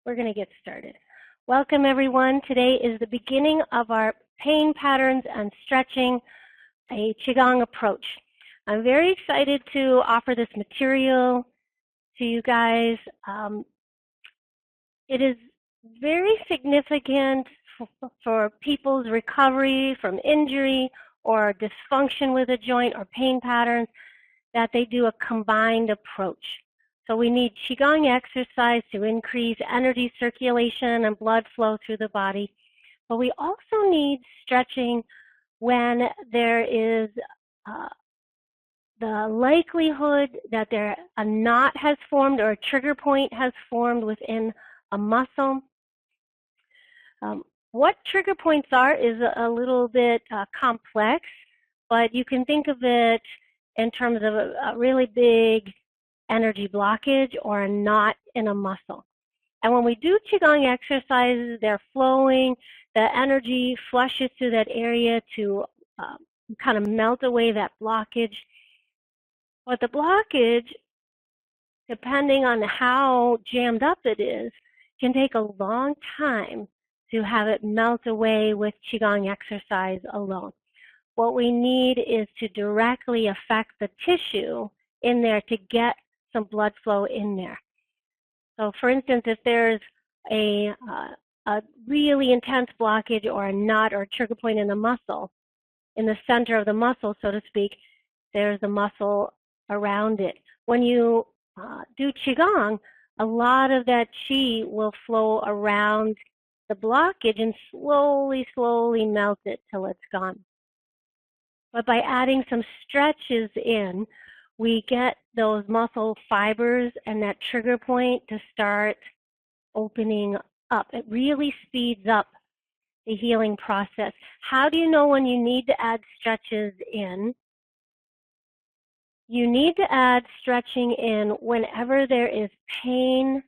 We're going to get started. Welcome, everyone. Today is the beginning of our pain patterns and stretching, a Qigong approach. I'm very excited to offer this material to you guys. It is very significant for people's recovery from injury or dysfunction with a joint or pain patterns that they do a combined approach. So we need Qigong exercise to increase energy circulation and blood flow through the body. But we also need stretching when there is the likelihood that a knot has formed or a trigger point has formed within a muscle. What trigger points are is a little bit complex, but you can think of it in terms of a really big energy blockage or a knot in a muscle. And when we do Qigong exercises, they're flowing, the energy flushes through that area to kind of melt away that blockage. But the blockage, depending on how jammed up it is, can take a long time to have it melt away with Qigong exercise alone. What we need is to directly affect the tissue in there to get some blood flow in there. So for instance, if there's a really intense blockage or a knot or a trigger point in the muscle, in the center of the muscle, so to speak, there's a muscle around it. When you do Qigong, a lot of that Qi will flow around the blockage and slowly melt it till it's gone. But by adding some stretches in, we get those muscle fibers and that trigger point to start opening up. It really speeds up the healing process. How do you know when you need to add stretches in? You need to add stretching in whenever there is pain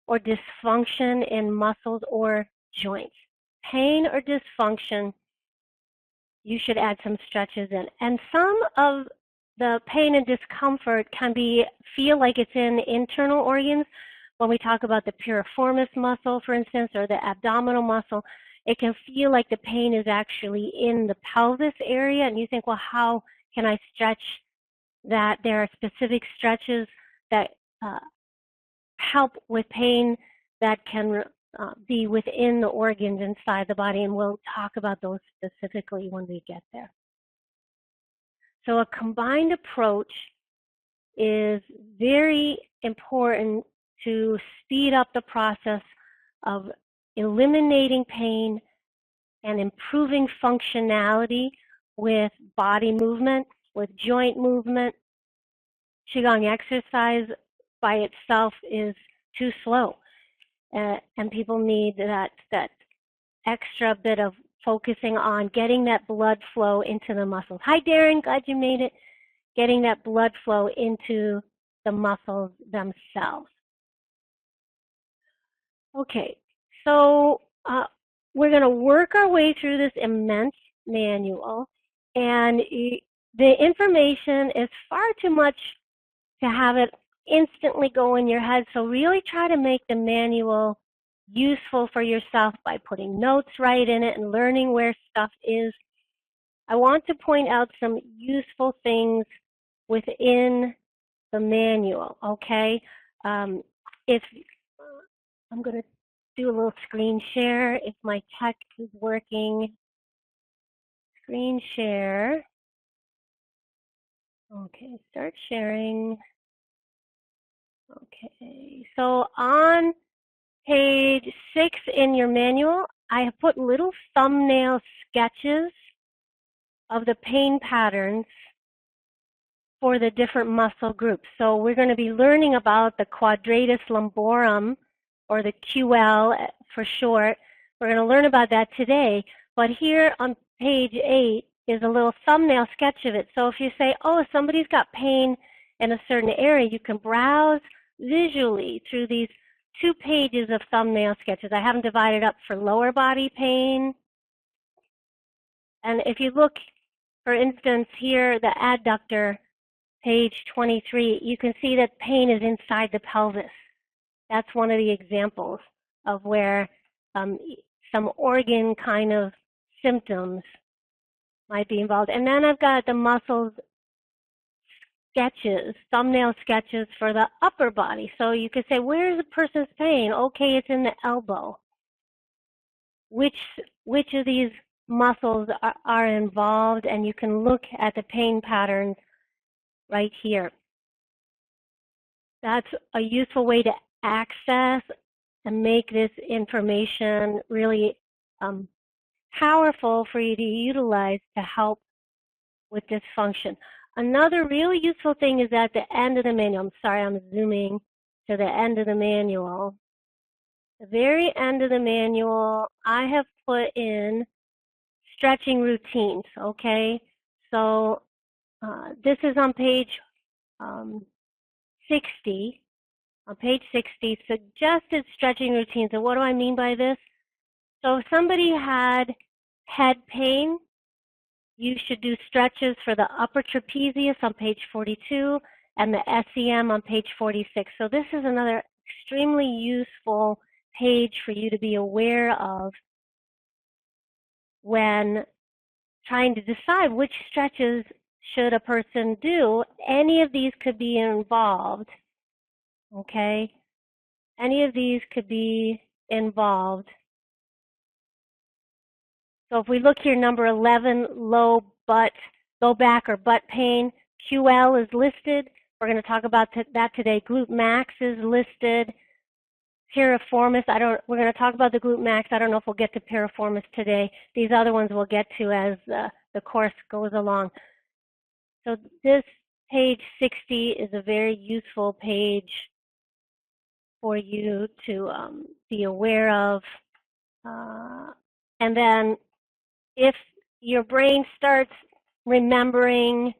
or dysfunction in muscles or joints. Pain or dysfunction, you should add some stretches in. And some of the pain and discomfort can feel like it's in internal organs. When we talk about the piriformis muscle, for instance, or the abdominal muscle, it can feel like the pain is actually in the pelvis area. And you think, well, how can I stretch that? There are specific stretches that help with pain that can be within the organs inside the body. And we'll talk about those specifically when we get there. So a combined approach is very important to speed up the process of eliminating pain and improving functionality with body movement, with joint movement. Qigong exercise by itself is too slow, and people need that extra bit of focusing on getting that blood flow into the muscles. Hi, Darren, glad you made it. Getting that blood flow into the muscles themselves. Okay, so we're going to work our way through this immense manual, and the information is far too much to have it instantly go in your head, so really try to make the manual useful for yourself by putting notes right in it and learning where stuff is. I want to point out some useful things within the manual, okay? If I'm going to do a little screen share if my tech is working. Screen share. Okay, start sharing. Okay, so on page 6 in your manual, I have put little thumbnail sketches of the pain patterns for the different muscle groups. So we're going to be learning about the quadratus lumborum, or the QL for short. We're going to learn about that today. But here on page 8 is a little thumbnail sketch of it. So if you say, oh, somebody's got pain in a certain area, you can browse visually through these 2 pages of thumbnail sketches. I have them divided up for lower body pain. And if you look, for instance, here, the adductor, page 23, you can see that pain is inside the pelvis. That's one of the examples of where some organ kind of symptoms might be involved. And then I've got the muscles sketches, thumbnail sketches for the upper body. So you could say, where's the person's pain? Okay, it's in the elbow. Which of these muscles are involved? And you can look at the pain patterns right here. That's a useful way to access and make this information really powerful for you to utilize to help with this function. Another really useful thing is at the end of the manual. I'm sorry, I'm zooming to the end of the manual. The very end of the manual, I have put in stretching routines, okay? So this is on page 60. On page 60, suggested stretching routines. And what do I mean by this? So if somebody had head pain, you should do stretches for the upper trapezius on page 42 and the SEM on page 46. So this is another extremely useful page for you to be aware of when trying to decide which stretches should a person do. Any of these could be involved, okay? Any of these could be involved. So if we look here, number 11, low back or butt pain, QL is listed. We're going to talk about that today. Glute max is listed. Piriformis, we're going to talk about the glute max. I don't know if we'll get to piriformis today. These other ones we'll get to as the course goes along. So this page 60 is a very useful page for you to be aware of. And then if your brain starts remembering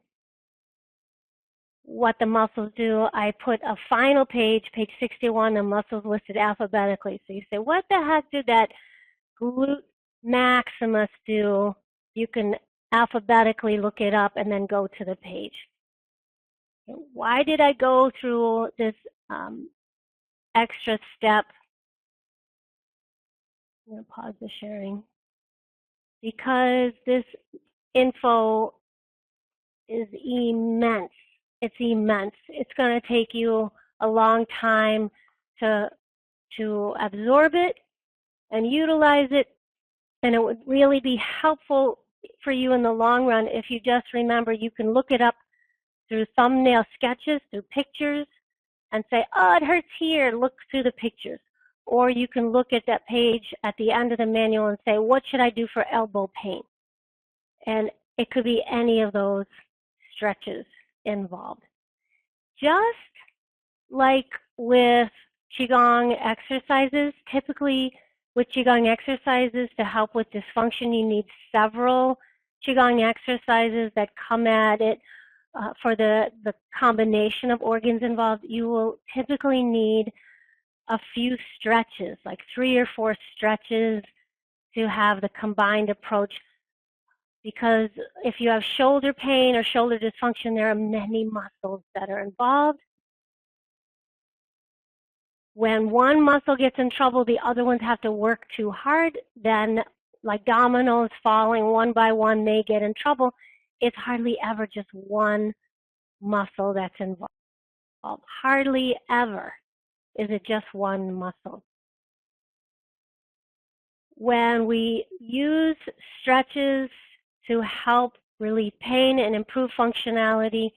what the muscles do, I put a final page, page 61, the muscles listed alphabetically. So you say, what the heck did that glute maximus do? You can alphabetically look it up and then go to the page. Why did I go through this extra step? I'm going to pause the sharing. Because this info is immense. It's immense. It's going to take you a long time to absorb it and utilize it, and it would really be helpful for you in the long run if you just remember you can look it up through thumbnail sketches, through pictures, and say, oh, it hurts here, look through the pictures. Or you can look at that page at the end of the manual and say, what should I do for elbow pain? And it could be any of those stretches involved. Just like with Qigong exercises, typically with Qigong exercises to help with dysfunction, you need several Qigong exercises that come at it for the combination of organs involved. You will typically need a few stretches, like 3 or 4 stretches to have the combined approach. Because if you have shoulder pain or shoulder dysfunction, there are many muscles that are involved. When one muscle gets in trouble, the other ones have to work too hard. Then, like dominoes falling one by one, they get in trouble. It's hardly ever just one muscle that's involved. Hardly ever is it just one muscle. When we use stretches to help relieve pain and improve functionality,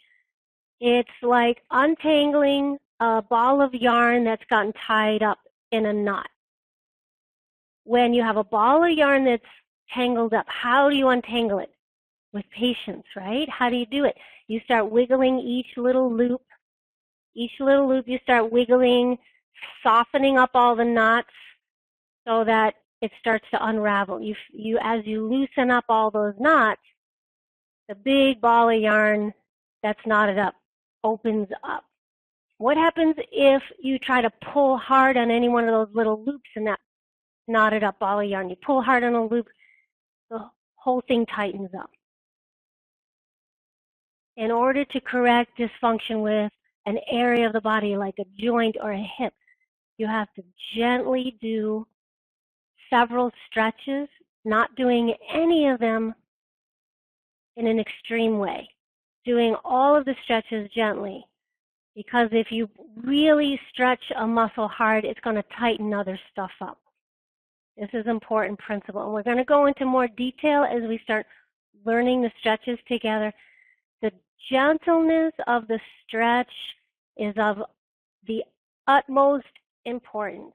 it's like untangling a ball of yarn that's gotten tied up in a knot. When you have a ball of yarn that's tangled up, how do you untangle it? With patience, right? How do you do it? You start wiggling each little loop. Each little loop you start wiggling, softening up all the knots so that it starts to unravel. As you loosen up all those knots, the big ball of yarn that's knotted up opens up. What happens if you try to pull hard on any one of those little loops in that knotted up ball of yarn? You pull hard on a loop, the whole thing tightens up. In order to correct dysfunction with an area of the body like a joint or a hip, You have to gently do several stretches, not doing any of them in an extreme way. Doing all of the stretches gently. Because if you really stretch a muscle hard, it's going to tighten other stuff up. This is an important principle. And we're going to go into more detail as we start learning the stretches together. The gentleness of the stretch is of the utmost importance.